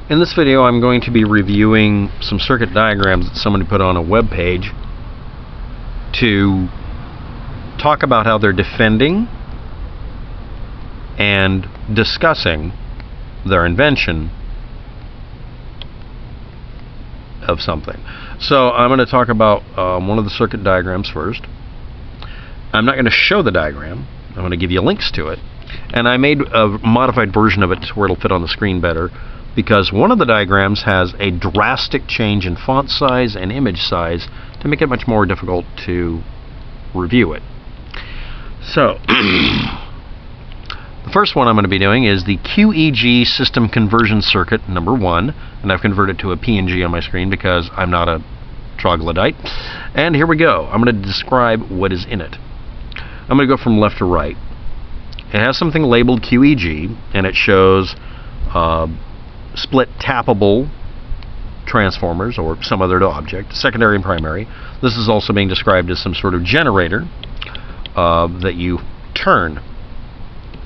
In this video, I'm going to be reviewing some circuit diagrams that somebody put on a web page to talk about how they're defending and discussing their invention of something. So I'm going to talk about one of the circuit diagrams first. I'm not going to show the diagram. I'm going to give you links to it. And I made a modified version of it to where it'll fit on the screen better, because one of the diagrams has a drastic change in font size and image size to make it much more difficult to review it. So, the first one I'm going to be doing is the QEG system conversion circuit number 1, and I've converted to a PNG on my screen because I'm not a troglodyte. And here we go. I'm going to describe what is in it. I'm going to go from left to right. It has something labeled QEG, and it shows split tappable transformers or some other object, secondary and primary. This is also being described as some sort of generator that you turn,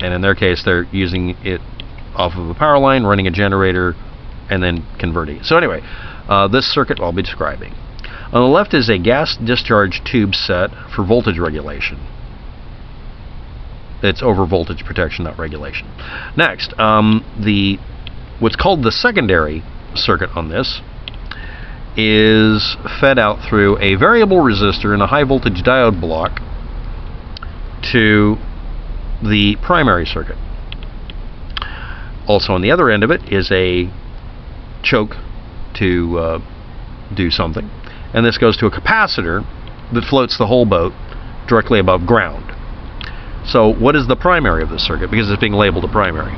and in their case they're using it off of a power line, running a generator, and then converting. So anyway, this circuit I'll be describing. On the left is a gas discharge tube set for voltage regulation. It's over voltage protection, not regulation. Next, what's called the secondary circuit on this is fed out through a variable resistor and a high voltage diode block to the primary circuit. Also on the other end of it is a choke to do something, and this goes to a capacitor that floats the whole boat directly above ground. So what is the primary of this circuit, because it's being labeled a primary?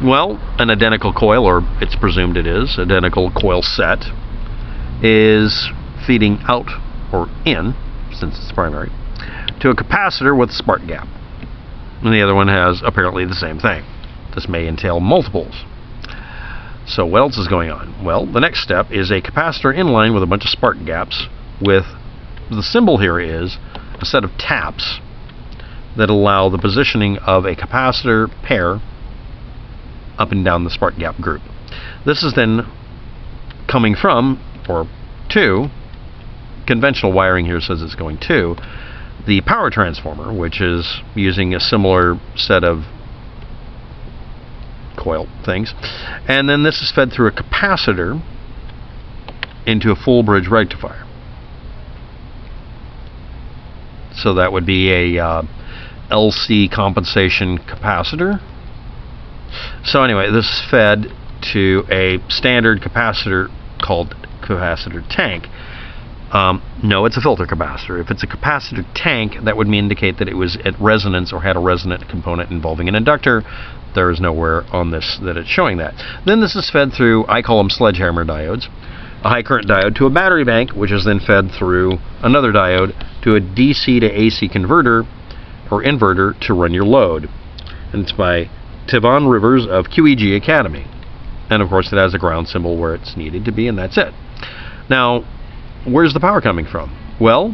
Well, an identical coil, or it's presumed it is, identical coil set is feeding out, or in, since it's primary, to a capacitor with a spark gap. And the other one has apparently the same thing. This may entail multiples. So what else is going on? Well, the next step is a capacitor in line with a bunch of spark gaps, with the symbol here is a set of taps that allow the positioning of a capacitor pair up and down the spark gap group. This is then coming from, or to, conventional wiring here says it's going to, the power transformer, which is using a similar set of coil things. And then this is fed through a capacitor into a full bridge rectifier. So that would be a LC compensation capacitor. So anyway, this is fed to a standard capacitor called capacitor tank. No, it's a filter capacitor. If it's a capacitor tank, that would indicate that it was at resonance or had a resonant component involving an inductor. There is nowhere on this that it's showing that. Then this is fed through, I call them sledgehammer diodes, a high current diode to a battery bank, which is then fed through another diode to a DC to AC converter or inverter to run your load. And it's by Tivon Rivers of QEG Academy. And of course it has a ground symbol where it's needed to be, and that's it. Now, where's the power coming from? Well,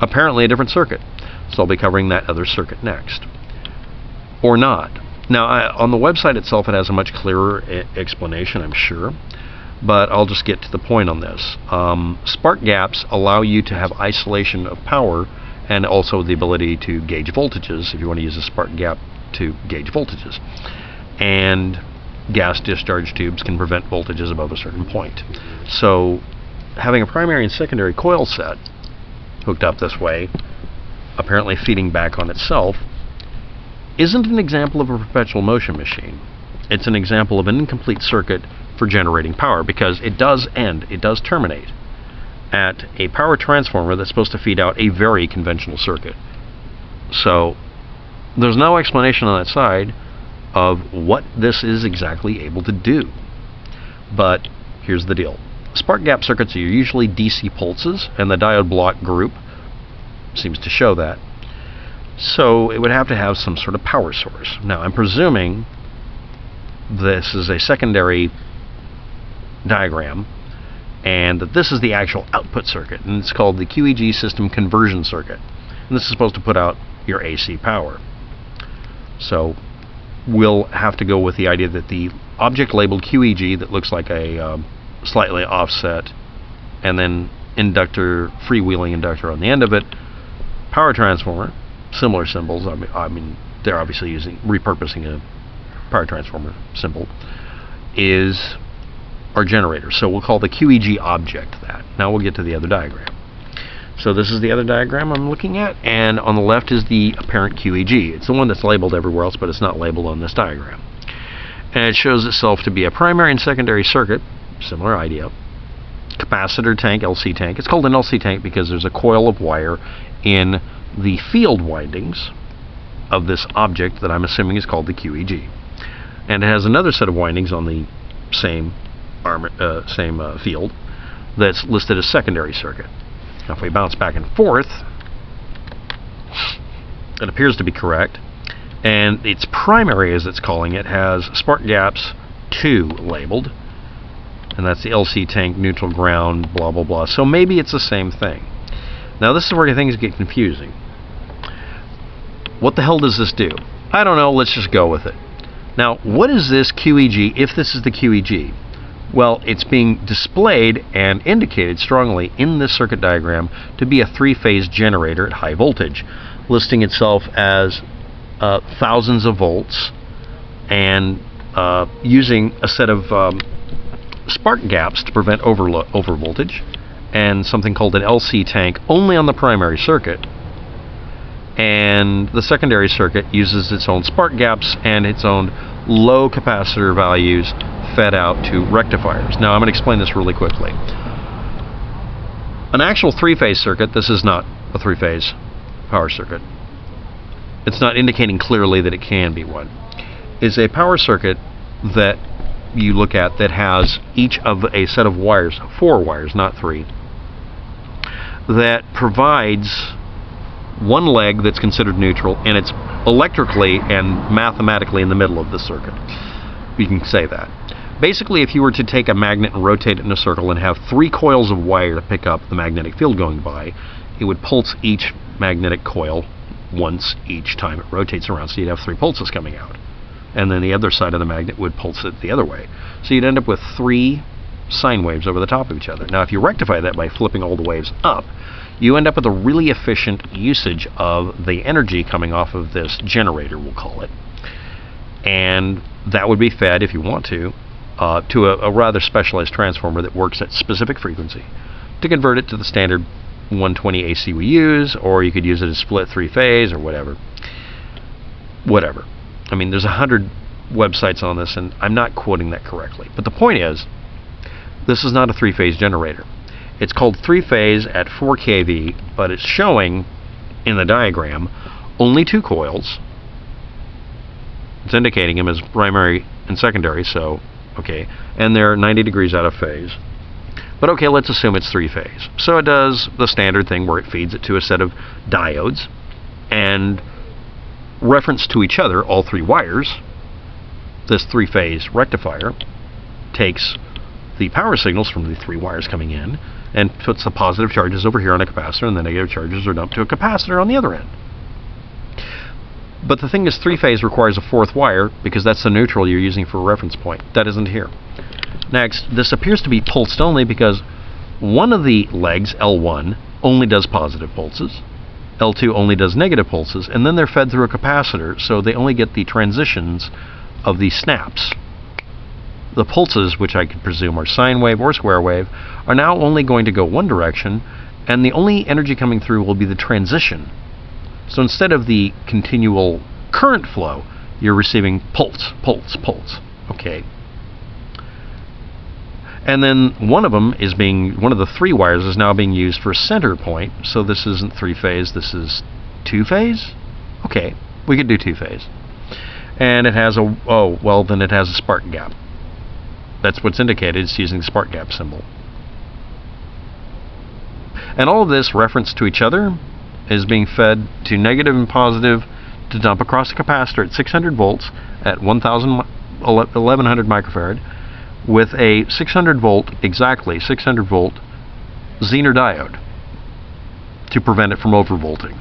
apparently a different circuit. So I'll be covering that other circuit next. Or not. Now, on the website itself it has a much clearer explanation, I'm sure. But I'll just get to the point on this. Spark gaps allow you to have isolation of power and also the ability to gauge voltages if you want to use a spark gap to gauge voltages. And gas discharge tubes can prevent voltages above a certain point. So having a primary and secondary coil set hooked up this way, apparently feeding back on itself, isn't an example of a perpetual motion machine. It's an example of an incomplete circuit for generating power, because it does end, it does terminate at a power transformer that's supposed to feed out a very conventional circuit. So there's no explanation on that side of what this is exactly able to do. But here's the deal. Spark gap circuits are usually DC pulses, and the diode block group seems to show that. So it would have to have some sort of power source. Now I'm presuming this is a secondary diagram, and that this is the actual output circuit, and it's called the QEG system conversion circuit. And this is supposed to put out your AC power. So we'll have to go with the idea that the object labeled QEG that looks like a slightly offset and then inductor, freewheeling inductor on the end of it, power transformer, similar symbols. I mean they're obviously repurposing a power transformer symbol, is our generator. So we'll call the QEG object that. Now we'll get to the other diagram. So this is the other diagram I'm looking at, and on the left is the apparent QEG. It's the one that's labeled everywhere else, but it's not labeled on this diagram. And it shows itself to be a primary and secondary circuit, similar idea. Capacitor tank, LC tank. It's called an LC tank because there's a coil of wire in the field windings of this object that I'm assuming is called the QEG. And it has another set of windings on the same field that's listed as secondary circuit. Now if we bounce back and forth, it appears to be correct, and its primary, as it's calling it, has spark gaps 2 labeled, and that's the LC tank, neutral ground, blah blah blah. So maybe it's the same thing. Now this is where things get confusing. What the hell does this do? I don't know, let's just go with it. Now what is this QEG if this is the QEG? Well, it's being displayed and indicated strongly in this circuit diagram to be a 3-phase generator at high voltage, listing itself as thousands of volts and using a set of spark gaps to prevent overvoltage, and something called an LC tank only on the primary circuit, and the secondary circuit uses its own spark gaps and its own low capacitor values fed out to rectifiers. Now I'm going to explain this really quickly. An actual 3-phase circuit, this is not a 3-phase power circuit. It's not indicating clearly that it can be one. Is a power circuit that you look at that has each of a set of wires, 4 wires, not 3, that provides one leg that's considered neutral, and it's electrically and mathematically in the middle of the circuit. You can say that. Basically, if you were to take a magnet and rotate it in a circle and have 3 coils of wire to pick up the magnetic field going by, it would pulse each magnetic coil once each time it rotates around, so you'd have 3 pulses coming out. And then the other side of the magnet would pulse it the other way. So you'd end up with 3 sine waves over the top of each other. Now if you rectify that by flipping all the waves up, you end up with a really efficient usage of the energy coming off of this generator, we'll call it. And that would be fed, if you want to a rather specialized transformer that works at specific frequency to convert it to the standard 120 AC we use, or you could use it as split 3-phase or whatever. I mean, there's 100 websites on this, and I'm not quoting that correctly. But the point is, this is not a 3-phase generator. It's called 3-phase at 4 kV, but it's showing in the diagram only 2 coils. It's indicating them as primary and secondary, so okay, and they're 90 degrees out of phase. But okay, let's assume it's 3-phase. So it does the standard thing where it feeds it to a set of diodes, and reference to each other, all 3 wires, this 3-phase rectifier takes the power signals from the 3 wires coming in and puts the positive charges over here on a capacitor, and the negative charges are dumped to a capacitor on the other end. But the thing is, 3-phase requires a 4th wire because that's the neutral you're using for a reference point. That isn't here. Next, this appears to be pulsed only because one of the legs, L1, only does positive pulses, L2 only does negative pulses, and then they're fed through a capacitor, so they only get the transitions of these snaps. The pulses, which I could presume are sine wave or square wave, are now only going to go one direction, and the only energy coming through will be the transition. So instead of the continual current flow, you're receiving pulse, pulse, pulse. Okay. And then one of the 3 wires is now being used for a center point, so this isn't 3-phase, this is 2-phase? Okay, we could do 2-phase. And it has then it has a spark gap. That's what's indicated, it's using the spark gap symbol. And all of this reference to each other is being fed to negative and positive to dump across the capacitor at 600 volts at 1100 microfarad with a 600 volt Zener diode to prevent it from overvolting.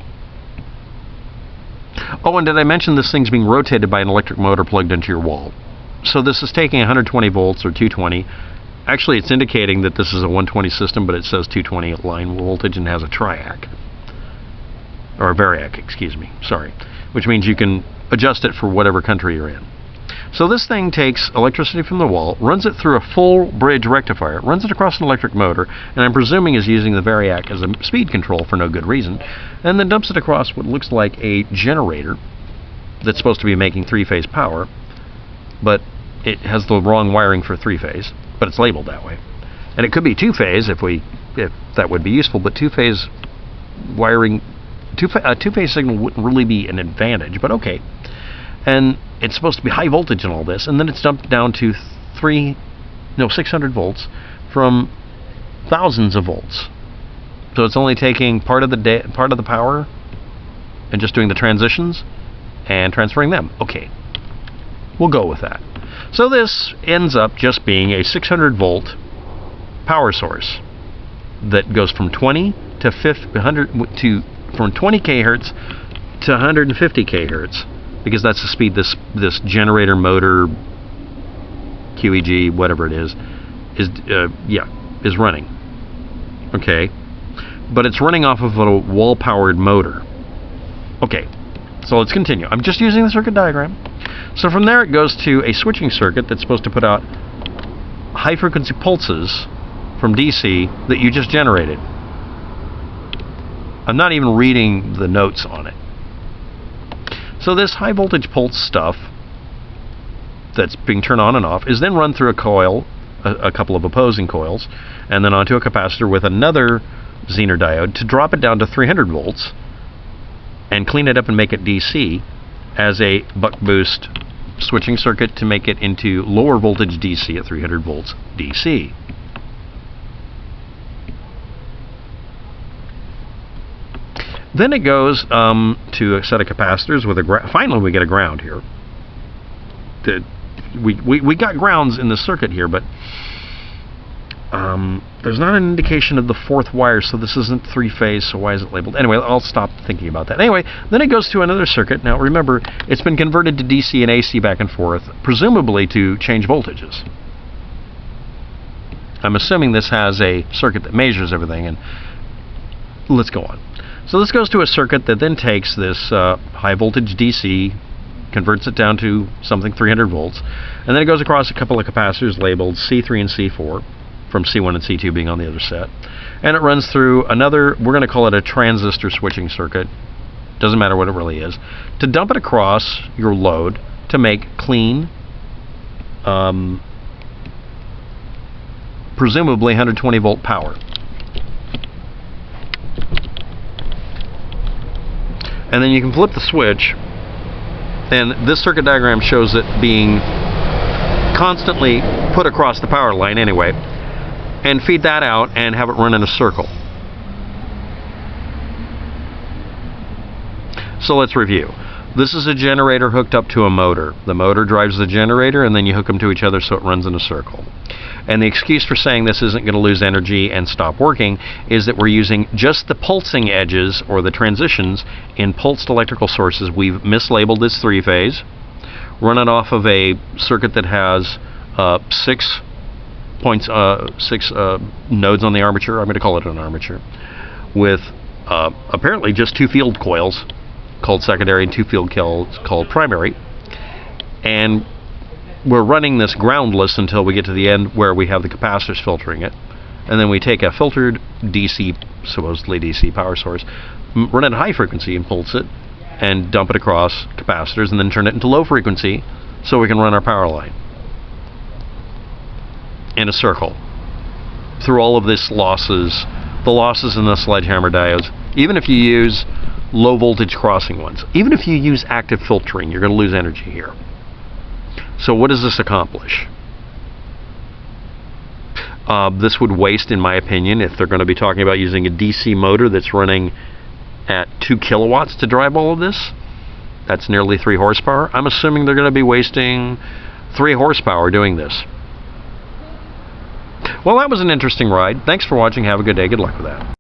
Oh, and did I mention this thing's being rotated by an electric motor plugged into your wall? So this is taking 120 volts or 220. Actually, it's indicating that this is a 120 system, but it says 220 line voltage and has a triac. Or a variac, excuse me, sorry. Which means you can adjust it for whatever country you're in. So this thing takes electricity from the wall, runs it through a full bridge rectifier, runs it across an electric motor, and I'm presuming is using the variac as a speed control for no good reason, and then dumps it across what looks like a generator that's supposed to be making three-phase power, but it has the wrong wiring for three-phase, but it's labeled that way. And it could be two-phase if that would be useful, but two-phase wiring, a two-phase signal wouldn't really be an advantage, but okay. And it's supposed to be high voltage and all this, and then it's dumped down to 600 volts from thousands of volts. So it's only taking part of the power and just doing the transitions and transferring them. Okay, we'll go with that. So this ends up just being a 600 volt power source that goes from 20 to 100 to from 20 kHz to 150 kHz. Because that's the speed this generator motor QEG, whatever it is running. Okay, but it's running off of a wall-powered motor. Okay, so let's continue. I'm just using the circuit diagram. So from there it goes to a switching circuit that's supposed to put out high-frequency pulses from DC that you just generated. I'm not even reading the notes on it. So this high voltage pulse stuff that's being turned on and off is then run through a coil, a couple of opposing coils, and then onto a capacitor with another Zener diode to drop it down to 300 volts and clean it up and make it DC as a buck boost switching circuit to make it into lower voltage DC at 300 volts DC. Then it goes to a set of capacitors with a finally we get a ground here. We got grounds in the circuit here, but there's not an indication of the fourth wire, so this isn't three-phase, so why is it labeled? Anyway, I'll stop thinking about that. Anyway, then it goes to another circuit. Now remember, it's been converted to DC and AC back and forth, presumably to change voltages. I'm assuming this has a circuit that measures everything, and let's go on. So this goes to a circuit that then takes this high voltage DC, converts it down to something 300 volts, and then it goes across a couple of capacitors labeled C3 and C4, from C1 and C2 being on the other set, and it runs through another, we're going to call it a transistor switching circuit, doesn't matter what it really is, to dump it across your load to make clean, presumably 120 volt power. And then you can flip the switch, and this circuit diagram shows it being constantly put across the power line anyway, and feed that out and have it run in a circle. So let's review. This is a generator hooked up to a motor. The motor drives the generator, and then you hook them to each other so it runs in a circle. And the excuse for saying this isn't going to lose energy and stop working is that we're using just the pulsing edges or the transitions in pulsed electrical sources. We've mislabeled this three-phase, run it off of a circuit that has 6 nodes on the armature. I'm going to call it an armature, with apparently just 2 field coils called secondary and 2 field coils called primary, and we're running this groundless until we get to the end where we have the capacitors filtering it, and then we take a filtered DC, supposedly DC power source, run it at high frequency and pulse it, and dump it across capacitors, and then turn it into low frequency so we can run our power line in a circle through all of this losses, the losses in the sledgehammer diodes. Even if you use low voltage crossing ones, even if you use active filtering, you're going to lose energy here. So what does this accomplish? This would waste, in my opinion, if they're going to be talking about using a DC motor that's running at 2 kilowatts to drive all of this. That's nearly 3 horsepower. I'm assuming they're going to be wasting 3 horsepower doing this. Well, that was an interesting ride. Thanks for watching. Have a good day. Good luck with that.